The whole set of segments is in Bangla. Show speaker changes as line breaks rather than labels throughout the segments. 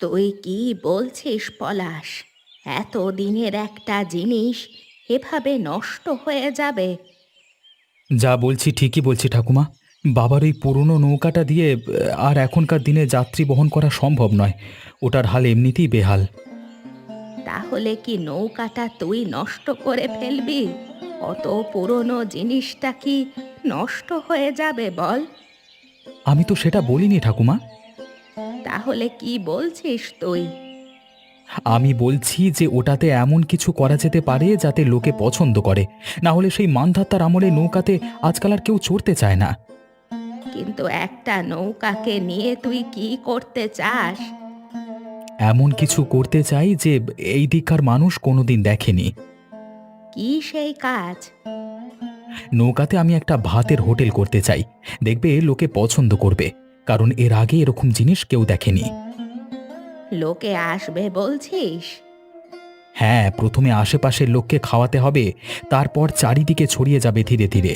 তুই কি বলছিস পলাশ? এতদিনের একটা জিনিস এভাবে নষ্ট হয়ে যাবে?
যা বলছি ঠিকই বলছি ঠাকুমা। বাবার ওই পুরনো নৌকাটা দিয়ে আর এখনকার দিনে যাত্রী বহন করা সম্ভব নয়। ওটার হাল এমনিতেই বেহাল।
তাহলে কি নৌকাটা তুই নষ্ট করে ফেলবি? অত পুরনো জিনিসটা কি নষ্ট হয়ে যাবে বল?
আমি তো সেটা বলিনি ঠাকুমা।
তাহলে কি বলছিস তুই?
আমি বলছি যে ওটাতে এমন কিছু করা যেতে পারে যাতে লোকে পছন্দ করে। না হলে সেই মান্ধাতার আমলে নৌকাতে আজকাল আর কেউ চড়তে চায় না।
কিন্তু একটা নৌকাকে নিয়ে তুই কি করতে চাস?
এমন কিছু করতে চাই যে এই দিককার মানুষ কোনোদিন দেখেনি।
কি সেই কাজ?
নৌকাতে আমি একটা ভাতের হোটেল করতে চাই। দেখবে লোকে পছন্দ করবে, কারণ এর আগে এরকম জিনিস কেউ দেখেনি।
লোকে আসবে বলছিস?
হ্যাঁ, প্রথমে আশেপাশের লোককে খাওয়াতে হবে, তারপর চারিদিকে ছড়িয়ে যাবে ধীরে ধীরে।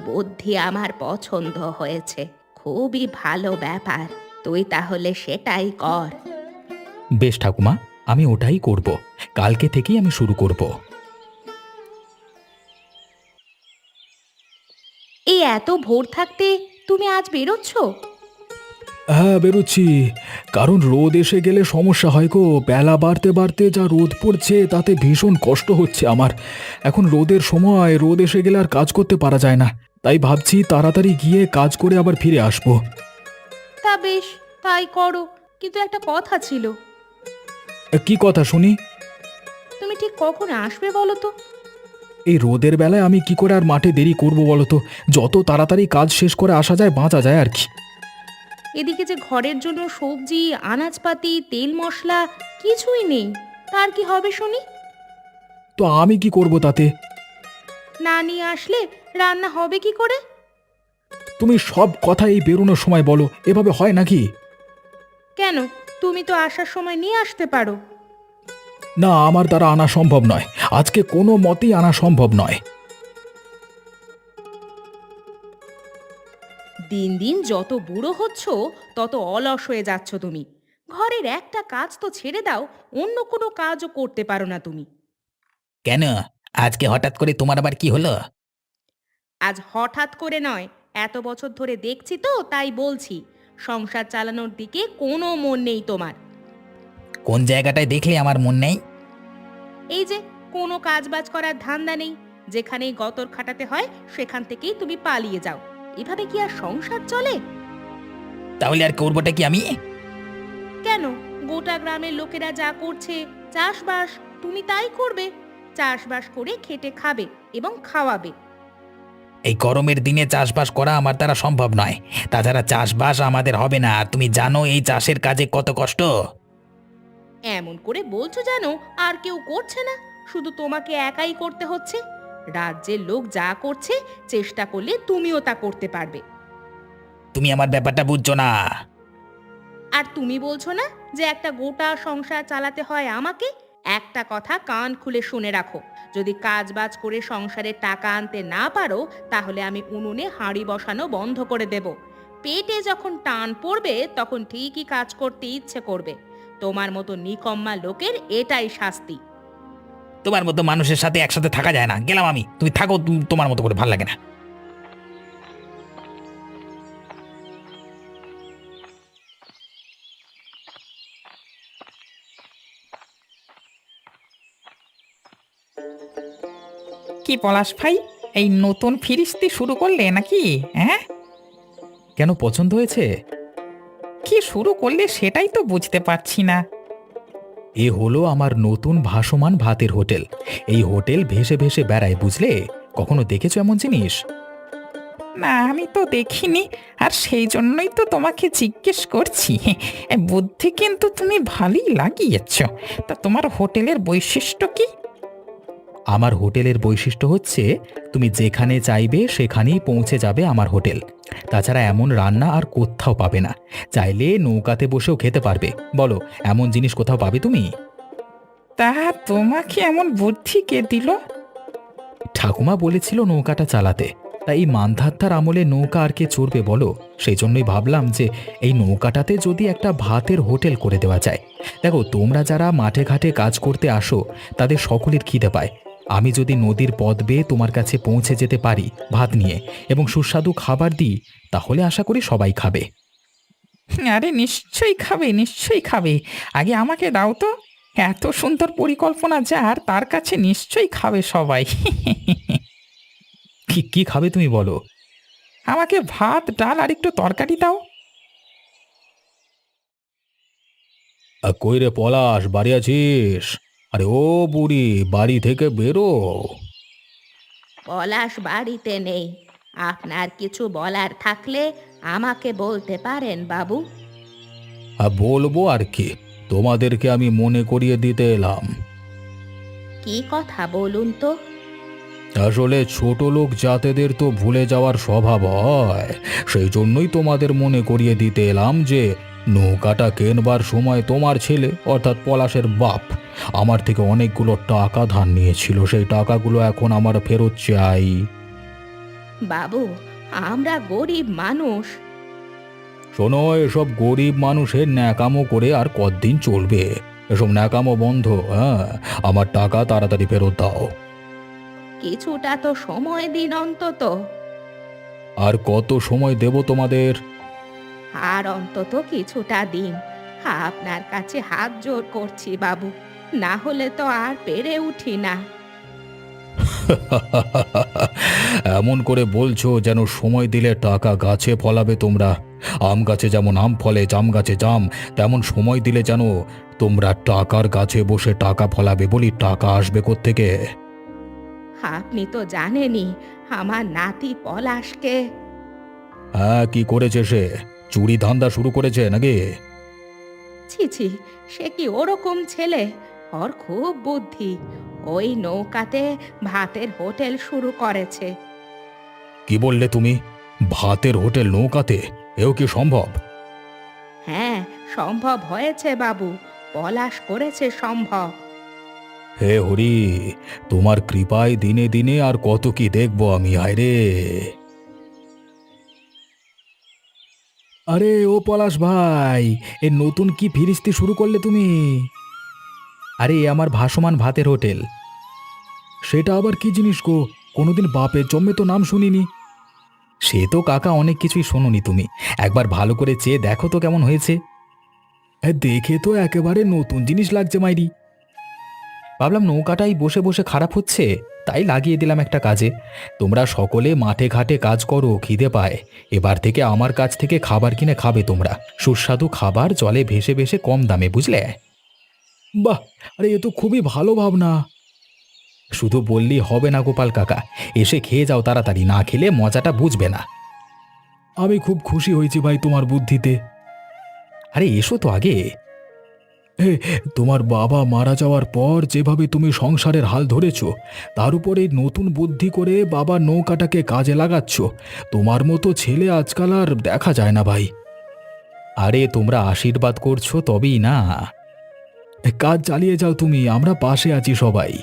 বুদ্ধি আমার পছন্দ হয়েছে। খুবই ভালো ব্যাপার। তুই তাহলে সেটাই কর।
বেশ ঠাকুমা, আমি ওটাই করব। কালকে থেকেই আমি শুরু করব।
এই এত ভোর থাকতে তুমি আজ বেরোচ্ছ?
হ্যাঁ, বেরোচ্ছি। কারণ রোদ এসে গেলে সমস্যা হয় গো। বেলা বাড়তে বাড়তে যা রোদ পড়ছে তাতে ভীষণ কষ্ট হচ্ছে আমার। এখন রোদের সময়, রোদ এসে গেলে আর কাজ করতে পারা যায় না। তাই ভাবছি তাড়াতাড়ি গিয়ে কাজ করে আবার ফিরে আসবো।
তা বেশ, তাই করো। কিন্তু একটা কথা ছিল।
কি কথা শুনি?
তুমি ঠিক কখন আসবে বলো তো?
এই রোদের বেলায় আমি কি করে আর মাঠে দেরি করব বলো তো? যত তাড়াতাড়ি কাজ শেষ করে আসা যায় বাঁচা যায় আর কি।
এদিকে যে ঘরের জন্য সবজি, আনাজপাতি, তেল মশলা কিছুই নেই। তার কি হবে শুনি?
তো আমি কি করব তাতে?
না নিয়ে আসলে রান্না হবে কি করে?
তুমি সব কথা এই বেরোনোর সময় বলো, এভাবে হয় নাকি?
কেন? তুমি তো আসার সময় নিয়ে আসতে পারো।
না, আমার দ্বারা আনা সম্ভব নয়। আজকে কোনো মতেই আনা সম্ভব নয়।
দিন দিন যত বুড়ো হচ্ছ তত অলস হয়ে যাচ্ছ তুমি। ঘরের একটা কাজ তো ছেড়ে দাও, অন্য কোনো কাজও করতে পারো না তুমি।
কেন? আজকে হঠাৎ করে তোমার আবার কি হলো?
আজ হঠাৎ করে নয়, এত বছর ধরে দেখছি তো তাই বলছি। সংসার চালানোর দিকে কোনো মন নেই তোমার।
কোন জায়গাটায় দেখলে আমার মন নেই?
এই যে, কোনো কাজবাজ করার ধান্দা নেই। যেখানেই গতর খাটাতে হয় সেখান থেকেই তুমি পালিয়ে যাও। এভাবে কি আর সংসার চলে?
তাহলে আর করবোটা কি আমি?
কেন? গোটা গ্রামের লোকেরা যা করছে চাষবাস, তুমি তাই করবে। চাষবাস করে খেটে খাবে এবং খাওয়াবে।
এই গরমের দিনে চাষবাস করা আমার দ্বারা সম্ভব নয়। তাছাড়া চাষবাস আমাদের হবে না। আর তুমি জানো এই চাষের কাজে কত কষ্ট।
এমন করে বলছো জানো আর কেউ করছে না, শুধু তোমাকে একাই করতে হচ্ছে। রাজ্যের লোক যা করছে, চেষ্টা করলে তুমিও তা করতে পারবে।
তুমি আমার ব্যাপারটা বুঝছো না।
আর তুমি বলছো না যে একটা গোটা সংসার চালাতে হয় আমাকে? একটা কথা কান খুলে শুনে রাখো। যদি কাজবাজ করে সংসারে টাকা আনতে না পারো, তাহলে আমি উনুনে হাঁড়ি বসানো বন্ধ করে দেব। পেটে যখন টান পড়বে তখন ঠিকই কাজ করতে ইচ্ছে করবে। তোমার মতো নিকম্মা লোকের এটাই শাস্তি।
তোমার মতো মানুষের সাথে একসাথে থাকা যায় না। গেলাম আমি। তুমি থাকো তোমার মতো করে, ভাল লাগে না।
কি পলাশ ভাই, এই নতুন ফিরিস্তি শুরু করলে নাকি? হ্যাঁ,
কেন, পছন্দ হয়েছে?
কি শুরু করলে সেটাই তো বুঝতে পারছি না।
এ হলো আমার নতুন ভাসমান ভাতের হোটেল। এই হোটেল ভেসে ভেসে বেড়ায়, বুঝলে? কখনো দেখেছো এমন জিনিস?
না, আমি তো দেখিনি। আর সেই জন্যই তো তোমাকে জিজ্ঞেস করছি। এ বুদ্ধি কিন্তু তুমি ভালোই লাগিয়েছ। তা তোমার হোটেলের বৈশিষ্ট্য কি?
আমার হোটেলের বৈশিষ্ট্য হচ্ছে তুমি যেখানে চাইবে সেখানেই পৌঁছে যাবে আমার হোটেল। তাছাড়া এমন রান্না আর কোথাও পাবে না। চাইলে নৌকাতে বসেও খেতে পারবে। বলো, এমন জিনিস কোথাও পাবে তুমি?
তা তোমাকে এমন বুদ্ধি কে দিল?
ঠাকুমা বলেছিল নৌকাটা চালাতে। তাই এই মান্ধাত্তার আমলে নৌকা আর কে চড়বে বলো? সেই জন্যই ভাবলাম যে এই নৌকাটাতে যদি একটা ভাতের হোটেল করে দেওয়া যায়। দেখো, তোমরা যারা মাঠে ঘাটে কাজ করতে আসো তাদের সকলের খিদে পায়। আমি যদি নদীর পথ বেয়ে তোমার কাছে পৌঁছে যেতে পারি ভাত নিয়ে এবং সুস্বাদু খাবার দিই, তাহলে আশা করি সবাই খাবে।
আরে নিশ্চয়ই খাবে, নিশ্চয়ই খাবে। আগে আমাকে দাও তো। এত সুন্দর পরিকল্পনা যার, তার কাছে নিশ্চয়ই খাবে সবাই।
কি কি খাবে তুমি বলো?
আমাকে ভাত, ডাল আর একটু তরকারি দাও।
কই রে পলাশ, বাড়ি আছিস? আরে ও বুড়ি, বাড়ি থেকে বেরো।
পলাশ বাড়িতে নেই। আপনার কিছু বলার থাকলে আমাকে বলতে পারেন বাবু।
বলবো আর কি, তোমাদেরকে আমি মনে করিয়ে দিতে এলাম।
কি কথা বলুন তো?
আসলে ছোট লোক জাতেদের তো ভুলে যাওয়ার স্বভাব হয়। সেই জন্যই তোমাদের মনে করিয়ে দিতে এলাম যে নৌকাটা কেনবার সময় তোমার ছেলে অর্থাৎ পলাশের বাপ আমার থেকে অনেকগুলো টাকা ধার নিয়েছিল। সেই টাকাগুলো এখন আমার ফেরত চাই।
বাবু, আমরা গরিব মানুষ।
শোনো, এসব গরিব মানুষের ন্যাকামো করে আর কতদিন চলবে? এসব ন্যাকামো বন্ধ। হ্যাঁ, আমার টাকা তাড়াতাড়ি ফেরত দাও।
কিছুটা তো সময় দিন অন্তত।
আর কত সময় দেব তোমাদের?
আর অন্তত কিছুটা দিন। আপনার কাছে হাত জোড় করছি বাবু, না হলে তো আর পেরে উঠি না।
এমন করে বলছো যেন সময় দিলে টাকা গাছে ফলাবে তোমরা। আম গাছে যেমন আম ফলে, জাম গাছে জাম, তেমন সময় দিলে যেন তোমরা টাকার গাছে বসে টাকা ফলাবে। বলি, টাকা আসবে কোত্থেকে?
আপনি তো জানেনই আমার নাতি পলাশকে।
হ্যাঁ, কি করেছে সে? চুরি ধান্দা শুরু করেছে নাকি?
ছি ছি, সে কি ওরকম ছেলে? ওর খুব বুদ্ধি। ওই নৌকাতে ভাতের হোটেল শুরু করেছে।
কি বললে তুমি? ভাতের হোটেল নৌকাতে? এও কি সম্ভব?
হ্যাঁ, সম্ভব হয়েছে বাবু। পলাশ করেছে সম্ভব।
হে হরি, তোমার কৃপায় দিনে দিনে আর কত কি দেখবো আমি। হায় রে! আরে ও পলাশ ভাই, এ নতুন কি ফিরিস্তি শুরু করলে তুমি? আরে এ আমার ভাসমান ভাতের হোটেল। সেটা আবার কি জিনিস গো? কোনোদিন বাপের জন্মে তো নাম শুনিনি। সে তো কাকা অনেক কিছুই শোনোনি তুমি। একবার ভালো করে চেয়ে দেখো তো কেমন হয়েছে। দেখে তো একেবারে নতুন জিনিস লাগছে মাইরি। ভাবলাম নৌকাটাই বসে বসে খারাপ হচ্ছে, তাই লাগিয়ে দিলাম একটা কাজে। তোমরা সকলে মাঠে ঘাটে কাজ করো, খিদে পায়। এবার থেকে আমার কাছ থেকে খাবার কিনে খাবে তোমরা। সুস্বাদু খাবার জলে ভেসে ভেসে কম দামে, বুঝলে? বাহ, আরে এ তো খুবই ভালো ভাবনা। শুধু বললেই হবে না গোপাল কাকা, এসে খেয়ে যাও তাড়াতাড়ি, না খেলে মজাটা বুঝবে না। আমি খুব খুশি হয়েছি ভাই তোমার বুদ্ধিতে। আরে এসো তো আগে। তোমার বাবা মারা যাওয়ার পর যেভাবে তুমি সংসারের হাল ধরেছ, তার উপরে নতুন বুদ্ধি করে বাবার নৌকাটাকে কাজে লাগাচ্ছ, তোমার মতো ছেলে আজকাল আর দেখা যায় না ভাই। আরে তোমরা আশীর্বাদ করছো তবেই না। কাজ চালিয়ে যাও তুমি, আমরা পাশে আছি সবাই।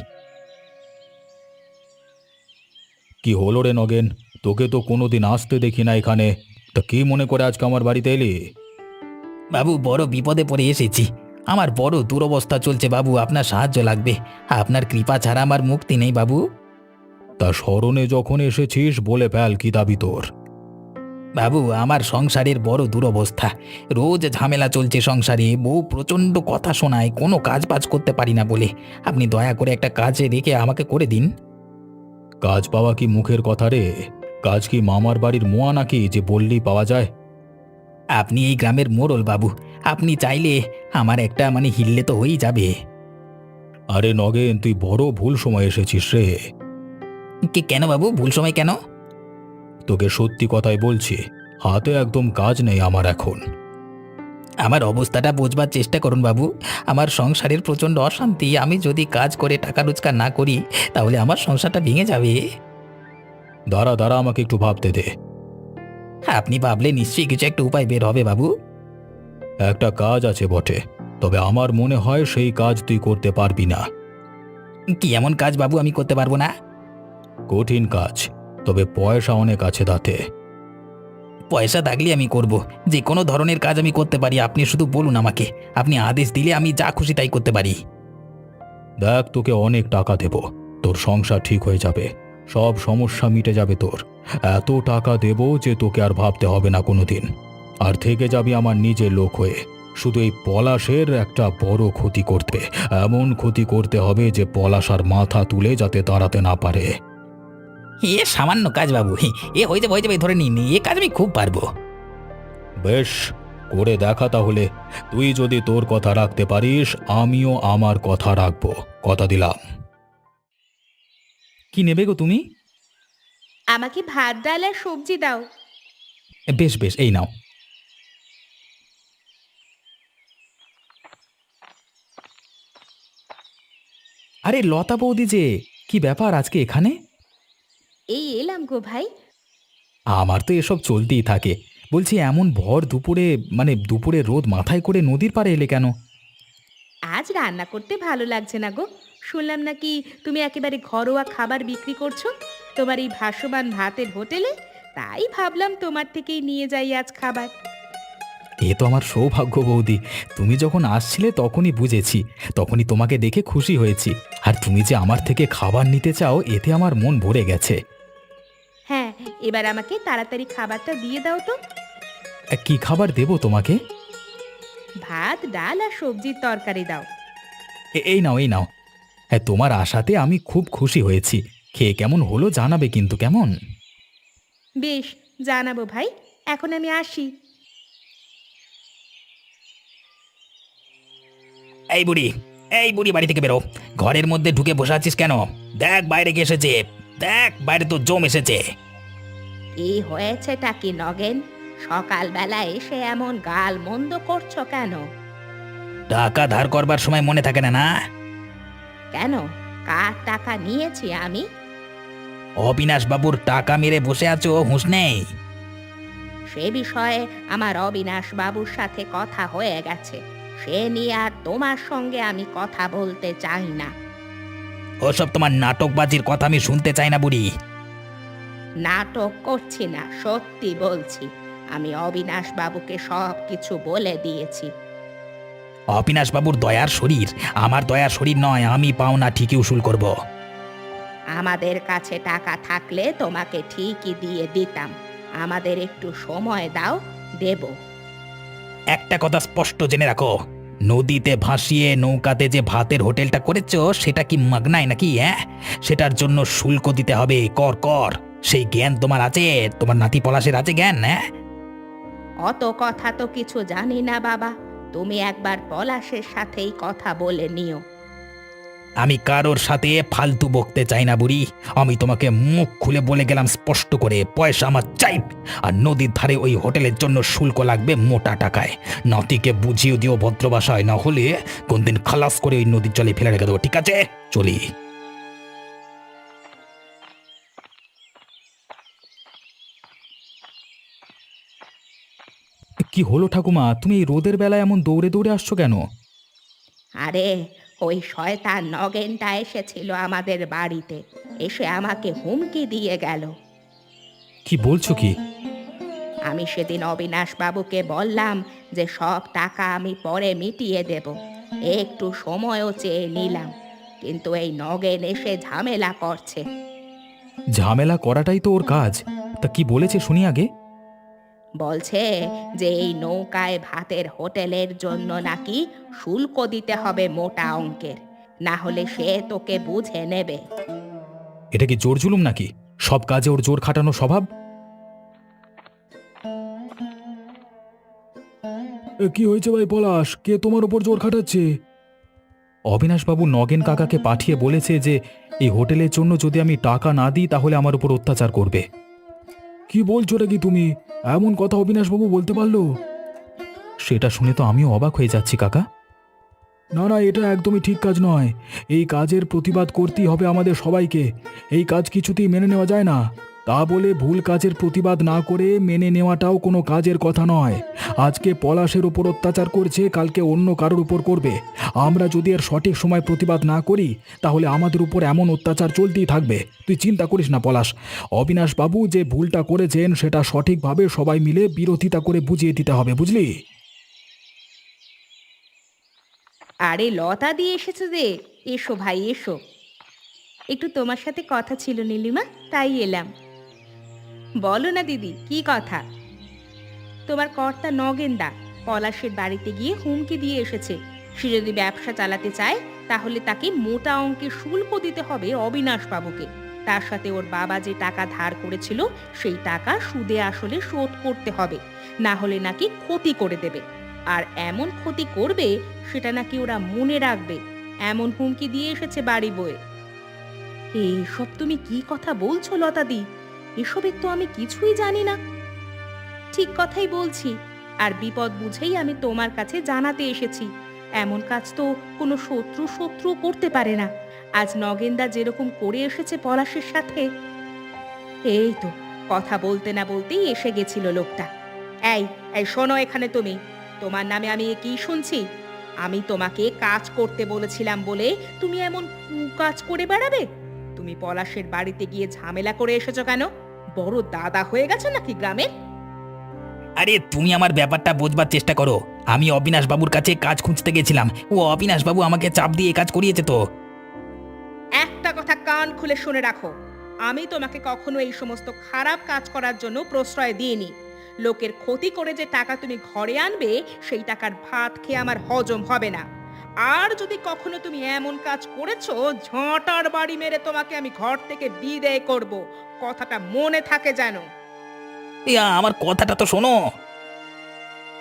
কি হলো রে নগেন, তোকে তো কোনোদিন আসতে দেখি না এখানে। তা কি মনে করে আজকে আমার বাড়িতে এলি?
বাবু, বড় বিপদে পড়ে এসেছি। আমার বড় দুরবস্থা চলছে বাবু, আপনার সাহায্য লাগবে। আপনার কৃপা ছাড়া আমার মুক্তি নেই বাবু।
তা স্মরণে যখন এসেছিস বলে ফেল, কি দাবি তোর?
বাবু, আমার সংসারের বড় দুরবস্থা। রোজ ঝামেলা চলছে সংসারে, বউ প্রচণ্ড কথা শোনায়, কোনো কাজ বাজ করতে পারি না বলে। আপনি দয়া করে একটা কাজে রেখে আমাকে করে দিন।
কাজ পাওয়া কি মুখের কথা রে? কাজ কি মামার বাড়ির মোয়া নাকি যে বললেই পাওয়া যায়?
আপনি এই গ্রামের মোড়ল বাবু, আপনি চাইলে আমার একটা হিললে তো হয়েই যাবে।
আরে নগেন, তুই বড় ভুল সময় এসেছিস রে।
কেন বাবু, ভুল সময় কেন?
তোকে সত্যি কথাই বলছি, হাতে একদম কাজ নেই আমার এখন।
আমার অবস্থাটা বোঝবার চেষ্টা করুন বাবু। আমার সংসারের প্রচণ্ড অশান্তি। আমি যদি কাজ করে টাকা রোজগার না করি, তাহলে আমার সংসারটা ভেঙে যাবে।
দাঁড়া দাঁড়া, আমাকে একটু ভাবতে দে।
আপনি ভাবলে নিশ্চয়ই কিছু একটা উপায় বের হবে বাবু।
একটা কাজ আছে বটে, তবে আমার মনে হয় সেই কাজ তুই করতে পারবি না।
কি এমন কাজ বাবু আমি করতে পারবো না?
কঠিন কাজ। তবে পয়সা অনেক আছে তাতে।
পয়সা থাকলে আমি করব, যে কোনো ধরনের কাজ আমি করতে পারি। আপনি শুধু বলুন আমাকে, আপনি আদেশ দিলে আমি যা খুশি তাই করতে পারি।
দেখ, তোকে অনেক টাকা দেব, তোর সংসার ঠিক হয়ে যাবে, সব সমস্যা মিটে যাবে তোর। এত টাকা দেব যে তোকে আর ভাবতে হবে না কোনোদিন। আর থেকে যাবি আমার নিজের লোক হয়ে। শুধু এই পলাশের একটা বড় ক্ষতি করতে, এমন ক্ষতি করতে হবে যে পলাশ আর মাথা তুলে যাতে দাঁড়াতে না পারে।
এ সামান্য কাজ বাবু, হয়ে যাবে ধরে নিন, এ কাজ আমি খুব পারবো।
বেশ, করে দেখা তাহলে। তুই যদি তোর কথা রাখতে পারিস, আমিও আমার কথা রাখবো, কথা দিলাম।
কি নেবে গো তুমি?
আমাকে ভাত ডাল আর সবজি দাও।
বেশ বেশ, এই নাও। আরে লতা বৌদি যে, কি ব্যাপার আজকে এখানে?
এই এলাম গো ভাই।
আমার তো এসব চলতেই থাকে। বলছি, এমন ভর দুপুরে, মানে দুপুরে রোদ মাথায় করে নদীর পাড়ে এলে কেন?
আজ রান্না করতে ভালো লাগছে না গো। শুনলাম নাকি তুমি একেবারে ঘরোয়া খাবার বিক্রি করছো তোমার এই ভাসমান ভাতের হোটেলে। তাই ভাবলাম তোমার থেকেই নিয়ে যাই আজ খাবার।
এ তো আমার সৌভাগ্য বৌদি। তুমি যখন আসছিলে তখনই বুঝেছি, তখনই তোমাকে দেখে খুশি হয়েছি। আর তুমি যে আমার থেকে খাবার নিতে চাও, এতে আমার মন ভরে গেছে।
হ্যাঁ, এবার আমাকে তাড়াতাড়ি খাবারটা দিয়ে দাও তো।
কি খাবার দেবো তোমাকে?
ভাত ডাল আর সবজির তরকারি দাও।
এই নাও, এই নাও। হ্যাঁ, তোমার আশাতে আমি খুব খুশি হয়েছি। খেয়ে কেমন হলো জানাবে কিন্তু, কেমন?
বেশ, জানাবো ভাই। এখন আমি আসি।
এই বুড়ি, এই বুড়ি, বাড়ি থেকে বেরো। ঘরের মধ্যে ঢুকে বসে আছিস কেন? দেখ বাইরে কে এসেছে, দেখ বাইরে তো জম এসেছে।
কি হয়েছেটা কি নগেন? সকালবেলা এসে এমন গাল মন্দ করছো কেন?
টাকা ধার করবার সময় মনে থাকে না? না,
কেন? কার টাকা নিয়েছি আমি?
অবিনাশ বাবুর টাকা মেরে বসে আছো, হুঁশ নেই?
সে বিষয়ে আমার অবিনাশ বাবুর সাথে কথা হয়ে গেছে। সে নিয়ে আর তোমার সঙ্গে আমি কথা বলতে চাই না।
ওসব তোমার নাটকবাজির কথা আমি শুনতে চাই না বুড়ি।
নাটক করছি না, সত্যি বলছি। আমি অবিনাশ বাবুকে সব কিছু বলে দিয়েছি।
অবিনাশ বাবুর দয়ার শরীর আমার দয়ার শরীর নয়, আমি পাওনা ঠিকই উসুল করব।
আমাদের কাছে টাকা থাকলে তোমাকে ঠিকই দিয়ে দিতাম। আমাদের একটু সময় দাও, দেব।
একটা কথা স্পষ্ট জেনে রাখো, নদীতে ভাসিয়ে নৌকাতে যে ভাতের হোটেলটা করেছো, সেটা কি মাগনায় নাকি? সেটার জন্য শুল্ক দিতে হবে, কর কর। সেই জ্ঞান তোমার আছে? তোমার নাতি পলাশের আছে জ্ঞান?
অত কথা তো কিছু জানি না বাবা। তুমি একবার পলাশের সাথেই কথা বলে নিও।
আমি কারোর সাথে ফালতু বকতে চাই না বুড়ি। আমি তোমাকে মুখ খুলে বলে গেলাম স্পষ্ট করে, পয়সা আমার চাই। আর নদীর ধারে ওই হোটেলের জন্য শুল্ক লাগবে মোটা টাকায়। নাতিকে বুঝিয়ে দিও ভদ্র ভাষায়, না হলে কোনদিন খালাস করে ওই নদীর জলে ফেলে রেখে দেবো, ঠিক আছে? চলি।
কি হলো ঠাকুমা, তুমি এই রোদের বেলায় এমন দৌড়ে দৌড়ে আসছো কেন?
আরে, ওই শয়তান নগেনটা এসেছিল আমাদের বাড়িতে। এসে আমাকে হুমকি দিয়ে গেল।
কি বলছো কি?
আমি সেদিন অবিনাশ বাবুকে বললাম যে সব টাকা আমি পরে মিটিয়ে দেব। একটু সময়ও চেয়ে নিলাম, কিন্তু এই নগেন এসে ঝামেলা করছে।
ঝামেলা করাটাই তো ওর কাজ। তা কি বলেছে শুনি আগে।
বলছে যে এই নৌকায় ভাতের হোটেলের জন্য নাকি শুল্ক দিতে হবে মোটা অঙ্কের, না হলে সে তোকে বুঝে নেবে।
এটা কি জোর জুলুম নাকি? সব কাজে ওর জোর খাটানো স্বভাব। কি হয়েছে ভাই পলাশ, কে তোমার উপর জোর খাটাচ্ছে? অবিনাশবাবু নগেন কাকাকে পাঠিয়ে বলেছে যে এই হোটেলের জন্য যদি আমি টাকা না দিই তাহলে আমার উপর অত্যাচার করবে। কি বলছো কি তুমি? এমন কথা অবিনাশবাবু বলতে পারলো? সেটা শুনে তো আমিও অবাক হয়ে যাচ্ছি কাকা। না না, এটা একদমই ঠিক কাজ নয়। এই কাজের প্রতিবাদ করতেই হবে আমাদের সবাইকে। এই কাজ কিছুতেই মেনে নেওয়া যায় না। তা বলে ভুল কাজের প্রতিবাদ না করে মেনে নেওয়াটাও কোনো কাজের কথা নয়। আজকে পলাশের উপর অত্যাচার করছে, কালকে অন্য কারোর উপর করবে। আমরা যদি এর সঠিক সময় প্রতিবাদ না করি তাহলে আমাদের উপর এমন অত্যাচার চলতেই থাকবে। তুই চিন্তা করিস না পলাশ, অবিনাশ বাবু যে ভুলটা করেছেন সেটা সঠিকভাবে সবাই মিলে বিরোধিতা করে বুঝিয়ে দিতে হবে, বুঝলি?
আরে লতা দিয়ে এসেছে যে, এসো ভাই এসো। একটু তোমার সাথে কথা ছিল নীলিমা, তাই এলাম। বলো না দিদি, কি কথা? তোমার কর্তা নগেনদা পলাশের বাড়িতে গিয়ে হুমকি দিয়ে এসেছে, সে যদি ব্যবসা চালাতে চায় তাহলে তাকে মোটা অঙ্কের শুল্ক দিতে হবে অবিনাশ বাবুকে। তার সাথে ওর বাবা যে টাকা ধার করেছিল সেই টাকা সুদে আসলে শোধ করতে হবে, না হলে নাকি ক্ষতি করে দেবে। আর এমন ক্ষতি করবে সেটা নাকি ওরা মনে রাখবে, এমন হুমকি দিয়ে এসেছে বাড়ি বয়ে। এইসব তুমি কি কথা বলছো লতাদি? এসবের তো আমি কিছুই জানি না। ঠিক কথাই বলছি, আর বিপদ বুঝেই আমি তোমার কাছে জানাতে এসেছি। এমন কাজ তো কোনো শত্রু করতে পারে না। আজ নগেনদা যেরকম করে এসেছে পলাশের সাথে, এই তো কথা বলতে না বলতেই এসে গেছিল লোকটা। এই এই শোনো এখানে, তুমি, তোমার নামে আমি এ কি শুনছি? আমি তোমাকে কাজ করতে বলেছিলাম বলে তুমি এমন কাজ করে বেড়াবে? তুমি পলাশের বাড়িতে গিয়ে ঝামেলা করে এসেছো কেন? বড় দাদা হয়ে গেছে নাকি গ্রামের?
আরে তুমি আমার ব্যাপারটা বোঝবার চেষ্টা করো। আমি অবিনাশ বাবুর কাছে কাজ খুঁজতে গেছিলাম, ও অবিনাশ বাবু আমাকে চাপ দিয়ে এই কাজ করিয়েছে তো।
একটা কথা কান খুলে শুনে রাখো, আমি তোমাকে কখনো এই সমস্ত খারাপ কাজ করার জন্য প্রশ্রয় দিইনি। লোকের ক্ষতি করে যে টাকা তুমি ঘরে আনবে সেই টাকার ভাত খেয়ে আমার হজম হবে না। আর যদি কখনো তুমি এমন কাজ করেছো, ঝাঁটার বাড়ি মেরে তোমাকে আমি ঘর থেকে বিদায় করব। কথাটা মনে থাকে যেন।
আমার কথাটা তো শোনো।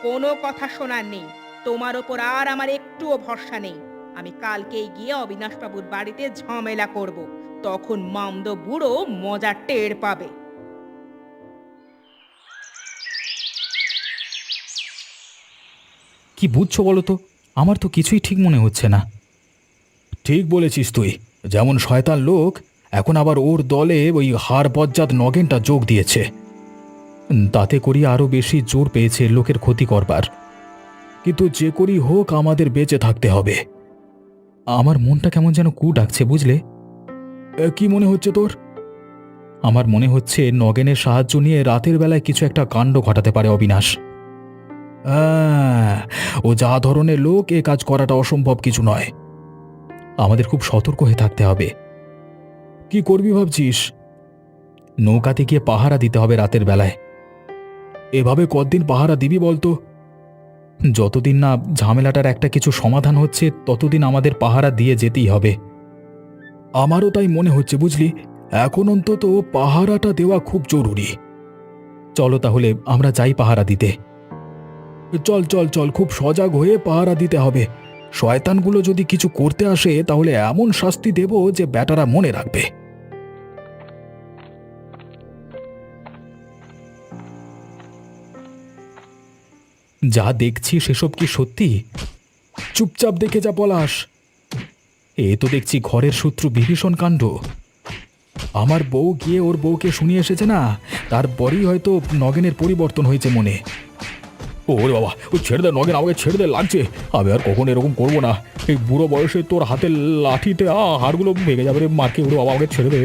কোনো কথা শোনার নেই, তোমার ওপর আর আমার একটুও ভরসা নেই। আমি কালকেই গিয়ে অবিনাশবাবুর বাড়িতে ঝামেলা করব, তখন মামদ বুড়ো মজা টের পাবে।
কি বুঝছো বলো তো? আমার তো কিছুই ঠিক মনে হচ্ছে না। ঠিক বলেছিস তুই, যেমন শয়তান লোক এখন আবার ওর দলে ওই হাড় বজ্জাত নগেনটা যোগ দিয়েছে। তাতে করি আরো বেশি জোর পেয়েছে লোকের ক্ষতি করবার। কিন্তু যে করি হোক আমাদের বেঁচে থাকতে হবে। আমার মনটা কেমন যেন কু ডাকছে, বুঝলে? কি মনে হচ্ছে তোর? আমার মনে হচ্ছে নগেনের সাহায্য নিয়ে রাতের বেলায় কিছু একটা কাণ্ড ঘটাতে পারে অবিনাশ। ও যা ধরনের লোক, এ কাজ করাটা অসম্ভব কিছু নয়। আমাদের খুব সতর্ক হয়ে থাকতে হবে। কি করবি ভাবছিস? নৌকাতে গিয়ে পাহারা দিতে হবে রাতের বেলায়। এভাবে কতদিন পাহারা দিবি বলতো? যতদিন না ঝামেলাটার একটা কিছু সমাধান হচ্ছে ততদিন আমাদের পাহারা দিয়ে যেতেই হবে। আমারও তাই মনে হচ্ছে, বুঝলি? এখন অন্তত পাহারাটা দেওয়া খুব জরুরি। চলো তাহলে আমরা যাই পাহারা দিতে। চল চল চল, খুব সজাগ হয়ে পাহারা দিতে হবে। শয়তানগুলো যদি কিছু করতে আসে তাহলে এমন শাস্তি দেব যে ব্যাটারা মনে রাখবে। যা দেখছি সেসব কি সত্যি? চুপচাপ দেখে যা পলাশ। এ তো দেখছি ঘরের শত্রু বিভীষণ কাণ্ড। আমার বউ গিয়ে ওর বউকে শুনিয়ে এসেছে না, তারপরেই হয়তো নগেনের পরিবর্তন হয়েছে মনে। ওরে বাবা, ওই ছেড়ে দে নগেন, আমাকে ছেড়ে দে, লাগছে। আমি আর কখনো এরকম করবো না। এই বুড়ো বয়সে তোর হাতের লাঠিতে হাড়গুলো ভেঙে যাবে রে, মারকে। ওরে বাবা, আমাকে ছেড়ে দে।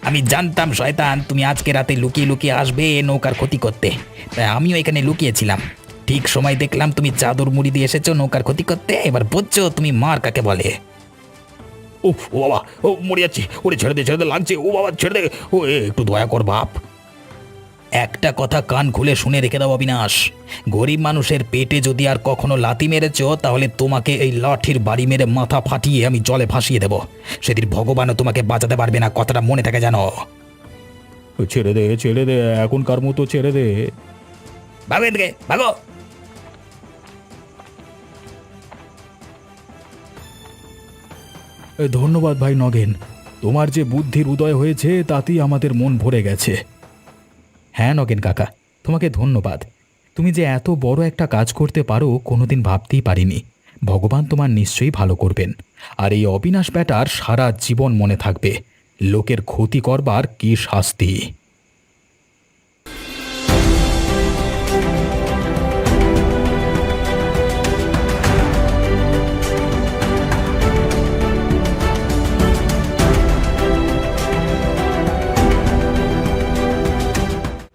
আমি জানতাম শয়তান তুমি আজকে রাতে লুকিয়ে লুকিয়ে আসবে নৌকার ক্ষতি করতে, তাই আমিও এখানে লুকিয়েছিলাম। ঠিক সময় দেখলাম তুমি চাদর মুড়ি দিয়ে এসেছো নৌকার ক্ষতি করতে। এবার বুঝছো তুমি মার কাকে বলে।
ও বাবা, ও মরে যাচ্ছি। ওরে ছেড়ে দে, লাগছে। ও বাবা ছেড়ে দে, ও একটু দয়া কর বাপ।
একটা কথা কান খুলে শুনে রেখে দাও অবিনাশ, গরিব মানুষের পেটে যদি আর কখনো লাথি মেরেছ তাহলে তোমাকে এই লাঠির বাড়ি মেরে মাথা ফাটিয়ে আমি জলে ভাসিয়ে দেব। সেদিন ভগবানও তোমাকে বাঁচাতে পারবে না, কথাটা মনে থাকে জানো।
ছেড়ে দে, এখনকার মতো ছেড়ে দে।
ভাগো এদিকে, ভাগো।
ধন্যবাদ ভাই নগেন, তোমার যে বুদ্ধির উদয় হয়েছে তাতেই আমাদের মন ভরে গেছে। হ্যাঁ নগেন কাকা, তোমাকে ধন্যবাদ। তুমি যে এত বড় একটা কাজ করতে পারো কোনোদিন ভাবতেই পারিনি। ভগবান তোমার নিশ্চয়ই ভালো করবেন। আর এই অবিনাশ ব্যাটার সারা জীবন মনে থাকবে। লোকের ক্ষতি করবার কি শাস্তি।